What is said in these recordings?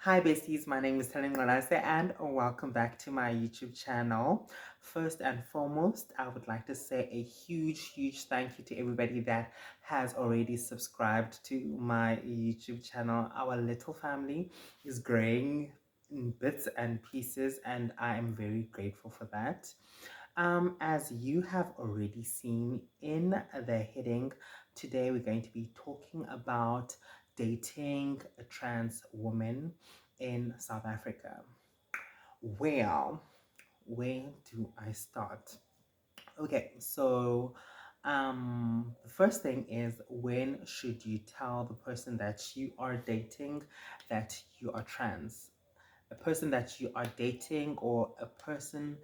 Hi besties, my name is Helen Ngolase and welcome back to my YouTube channel. First and foremost, I would like to say a huge thank you to everybody that has already subscribed to my YouTube channel. Our little family is growing in bits and pieces and I am very grateful for that. As you have already seen in the heading, today we're going to be talking about dating a trans woman in South Africa. Well, where do I start? Okay, so the first thing is, when should you tell the person that you are dating that you are trans? A person that you are dating or a person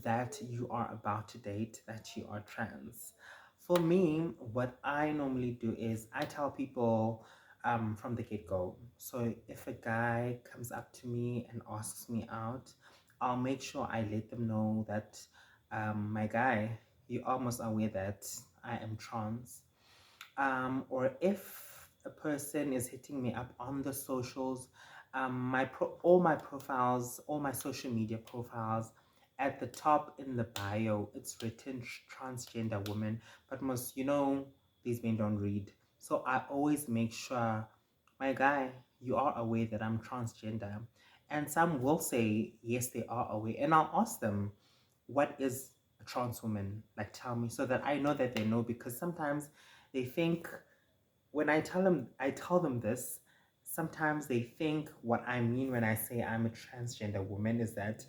that you are about to date that you are trans. For me, what I normally do is I tell people from the get-go. So if a guy comes up to me and asks me out, I'll make sure I let them know that my guy, you almost aware that I am trans. Or if a person is hitting me up on the socials, all my profiles, all my social media profiles, at the top in the bio, it's written transgender woman. But most, these men don't read. So I always make sure, my guy, you are aware that I'm transgender. And some will say, yes, they are aware. And I'll ask them, what is a trans woman? Like, tell me, so that I know that they know, because sometimes they think, when I tell them this, sometimes they think what I mean when I say I'm a transgender woman is that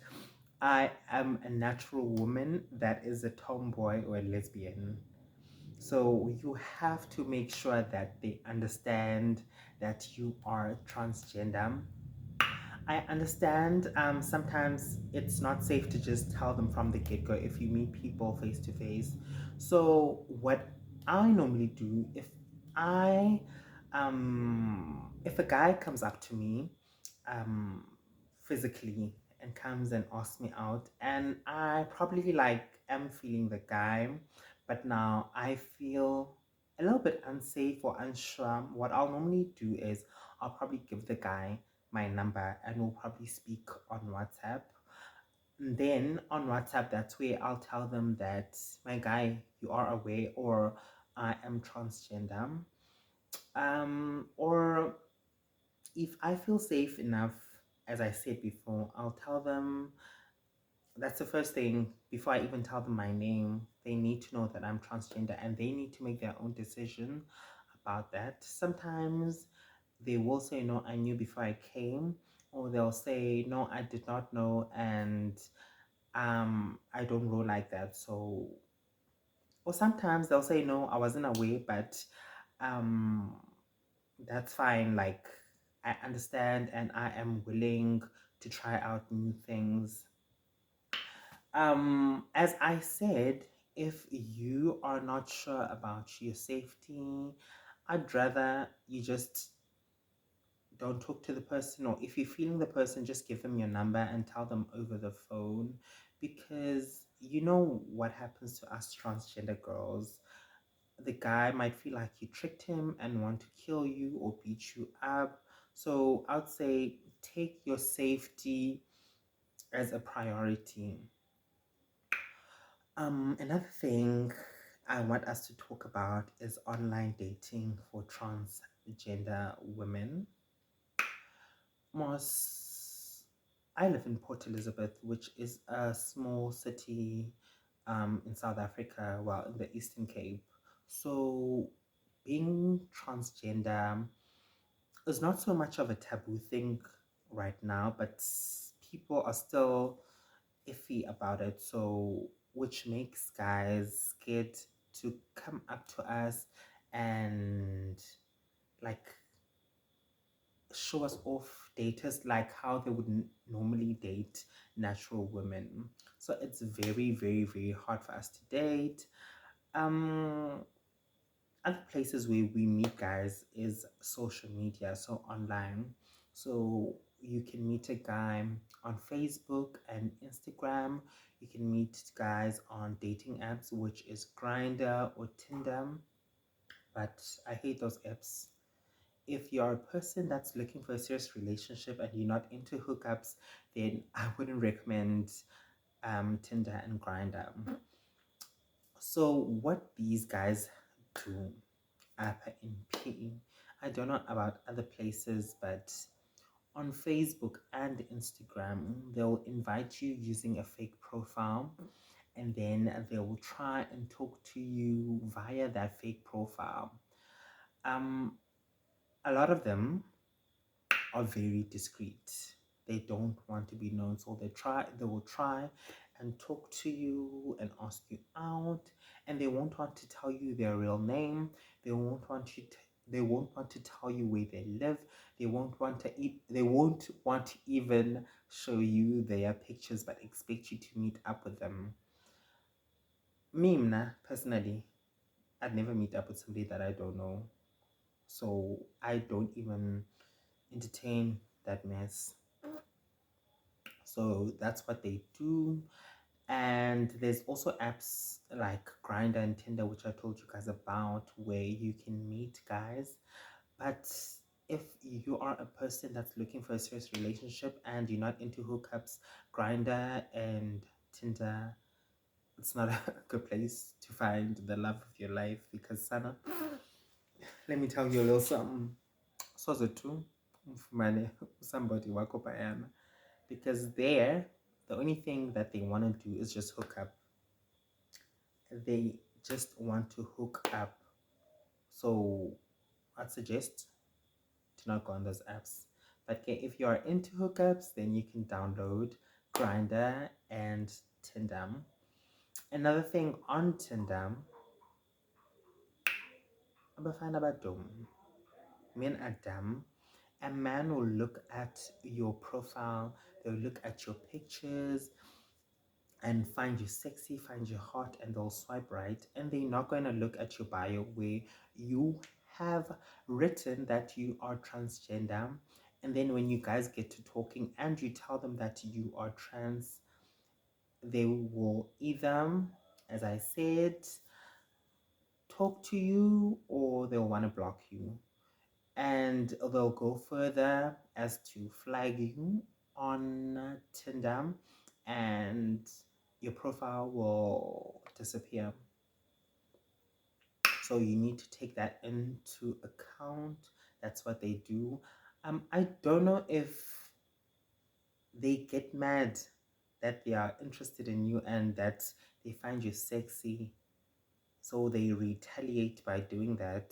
I am a natural woman that is a tomboy or a lesbian. So you have to make sure that they understand that you are transgender. I understand sometimes it's not safe to just tell them from the get-go if you meet people face to face. So what I normally do, I if a guy comes up to me um physically and comes and asks me out, and I probably like am feeling the guy, but now I feel a little bit unsafe or unsure, what I'll normally do is I'll probably give the guy my number and we'll probably speak on WhatsApp. And then on WhatsApp, that's where I'll tell them that, my guy, you are aware, or I am transgender. Or if I feel safe enough, as I said before, I'll tell them. That's the first thing. Before I even tell them my name, they need to know that I'm transgender and they need to make their own decision about that. Sometimes they will say, no, I knew before I came, or they'll say, no, I did not know, and I don't roll like that. So, or sometimes they'll say, no, I wasn't aware, but um that's fine. Like, I understand and I am willing to try out new things. As I said, if you are not sure about your safety, I'd rather you just don't talk to the person, or if you're feeling the person, just give them your number and tell them over the phone, because you know what happens to us transgender girls. The guy might feel like you tricked him and want to kill you or beat you up. So I'd say take your safety as a priority. Another thing I want us to talk about is online dating for transgender women. Most I live in Port Elizabeth, which is a small city in South Africa, well, in the Eastern Cape. So being transgender is not so much of a taboo thing right now, but people are still iffy about it. So, which makes guys scared to come up to us and like show us off, date us like how they would normally date natural women. So it's very hard for us to date. Um, Other places where we meet guys is social media, so online. So you can meet a guy on Facebook and Instagram. You can meet guys on dating apps, which is Grinder or Tinder. But I hate those apps. if you're a person that's looking for a serious relationship and you're not into hookups, then I wouldn't recommend Tinder and Grindr. So what these guys do up in PE, I don't know about other places, but on Facebook and Instagram, they'll invite you using a fake profile, and then they will try and talk to you via that fake profile. Um, a lot of them are very discreet. They don't want to be known, so they will try and talk to you and ask you out, and they won't want to tell you their real name. They won't want to tell you where they live. They won't want to even show you their pictures, but expect you to meet up with them. Me, personally, I'd never meet up with somebody that I don't know. So I don't even entertain that mess. So that's what they do. And there's also apps like Grindr and Tinder, which I told you guys about, where you can meet guys. But if you are a person that's looking for a serious relationship and you're not into hookups, Grindr and Tinder, it's not a good place to find the love of your life, because Sana, let me tell you a little something. So too, somebody wako bayana, because there, the only thing that they want to do is just hook up. They just want to hook up. So I'd suggest to not go on those apps. But okay, if you are into hookups, then you can download Grindr and Tinder. Another thing on Tinder, abafana badum, men Adam, a man will look at your profile, they'll look at your pictures and find you sexy, find you hot, and they'll swipe right. And they're not going to look at your bio where you have written that you are transgender. And then when you guys get to talking and you tell them that you are trans, they will either, as I said, talk to you, or they'll want to block you. And they'll go further as to flag you on Tinder, and your profile will disappear. So you need to take that into account. That's what they do. I don't know if they get mad that they are interested in you and that they find you sexy, so they retaliate by doing that.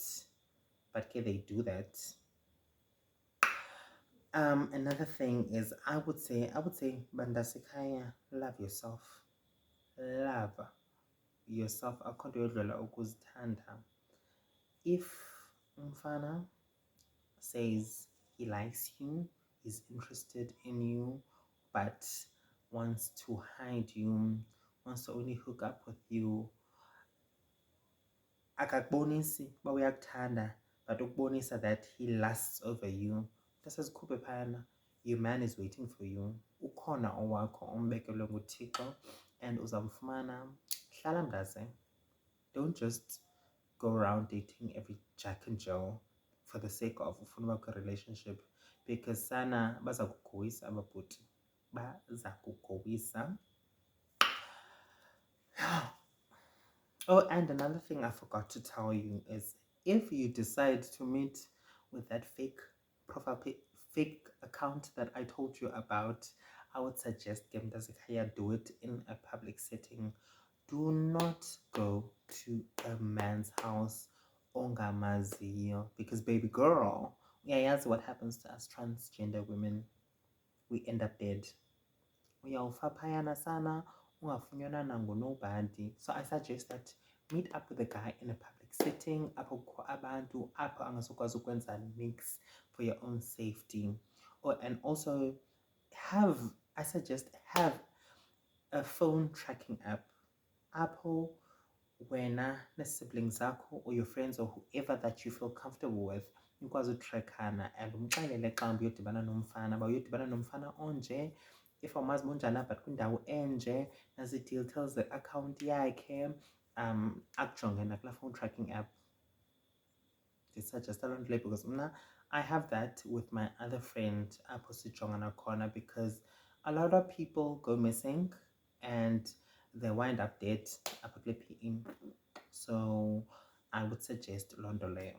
But okay, they do that. Another thing is, I would say, Bandasikaya, love yourself. Love yourself. Akho yodlula ukuzithanda. If umfana says he likes you, is interested in you, but wants to hide you, wants to only hook up with you, akakubonisi uba uyakuthanda, but ukubonisa that he lusts over you, tasesikhuphe phayana. Your man is waiting for you. Ukhona owakho ombekelwe nguThixo, and uzamfumana. Hlala mntase. Don't just go around dating every Jack and Joe for the sake of ufuna uba relationship, because sana baza kugowisa ababhuti, baza kugowisa. Oh, and another thing I forgot to tell you is, if you decide to meet with that fake profile fake account that I told you about, I would suggest Gemdazikaya do it in a public setting. Do not go to a man's house ongamaziyo, because baby girl, yeah, that's what happens to us transgender women. We end up dead. Uyawufa phayana sana, ungafunyanana ngunobody. So I suggest that meet up with a guy in a public setting, apho kukho abantu, apho angazokwazi ukwenza mix for your own safety. And also I suggest have a phone tracking app, apho wena ne-siblings zakho or your friends or whoever that you feel comfortable with nikwazi utrackana, and umxelele xa uyodibana nomfana uba uyodibana nomfana onje, if awumazi bunjani but kwindawo enje, nazi-details ze-account yakhe, akujonge nakulaa phone tracking app. Ndisuggesta loo nto leyo because mna I have that with my other friend, Apostle Jongana Corner, because a lot of people go missing and they wind up dead. So I would suggest Londole.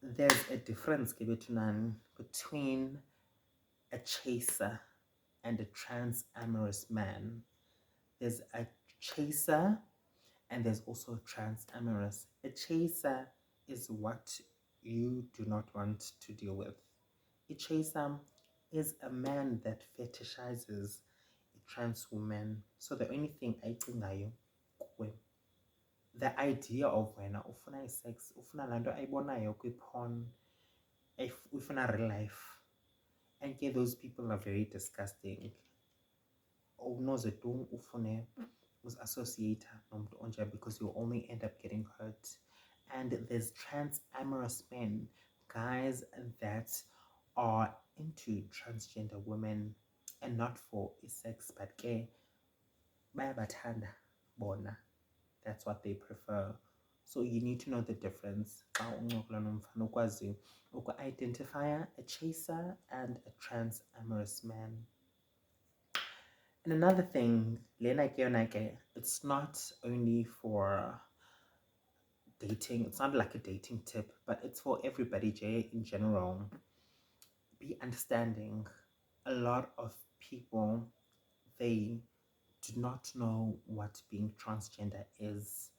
There's a difference between a chaser and a trans-amorous man. There's a chaser and there's also trans-amorous. A chaser is what you do not want to deal with. A chaser is a man that fetishizes a trans woman. So the only thing I think the idea of wena ufuna sex, ufuna lanto ayibonayo kwi-porn, ufuna real life. And yeah, those people are very disgusting. Awunoze tu ufune associate nomntu onje because you only end up getting hurt. And there's trans-amorous men, guys that are into transgender women and not for sex, but ke bayabathanda bona. That's what they prefer. So you need to know the difference. Identify a chaser and a trans-amorous man. And another thing, it's not only for dating, it's not like a dating tip, but it's for everybody, Jay, in general. Be understanding. A lot of people, they do not know what being transgender is.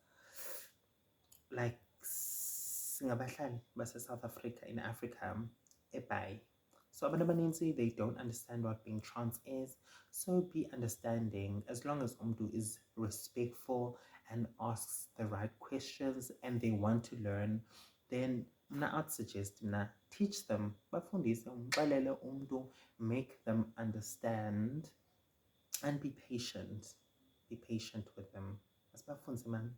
Like singabahlali base-South Africa, in Africa, eBay. So abantu abaninzi, they don't understand what being trans is. So be understanding. As long as umdu is respectful and asks the right questions and they want to learn, then I'd suggest teach them. Bafundise, umxelele umdu, make them understand, and be patient. Be patient with them. Asibafunze man.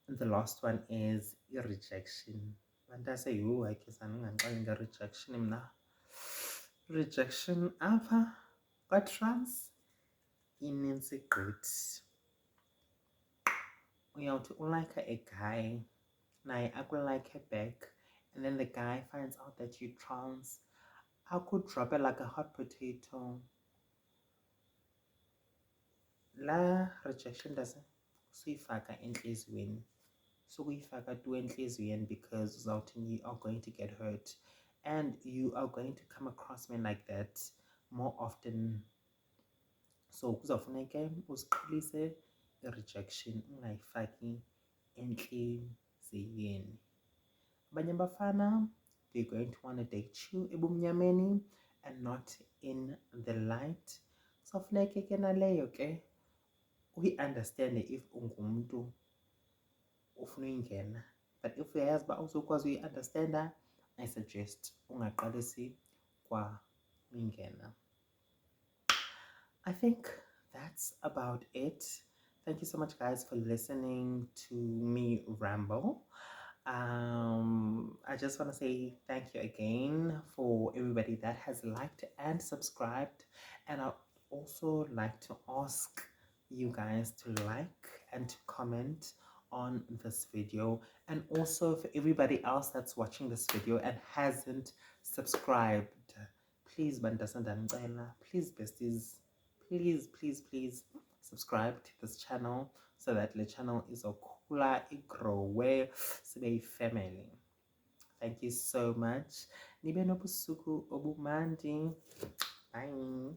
And the last one is rejection. When I say you, I guess I'm going to rejection. Rejection apa? What trans? Means a good. You know, to like a guy, now I could like her back, and then the guy finds out that you trans. I could drop it like a hot potato. La rejection doesn't. So if I can increase win. So if I got enhliziyweni because you are going to get hurt and you are going to come across men like that more often. So kuzofuneke uziqhelise i-rejection ungayifaki enhliziyweni. Abanye abafana, they're going to want to date you ebumnyameni and not in the light. So funeke ke naleyo ke uyi-understande if ungumntu ufuna uyingena, but if uyayazi uba uzokwazi uyi-understanda, I suggest ungaqalisi kwa uyingena. I think that's about it. Thank you so much, guys, for listening to me ramble. I just want to say thank you again for everybody that has liked and subscribed, and I'd also like to ask you guys to like and to comment on this video, and also for everybody else that's watching this video and hasn't subscribed, please please besties, please subscribe to this channel so that the channel is a cooler, it grow where sibe family. Thank you so much. Nibe nobusuku obumandi. Bye.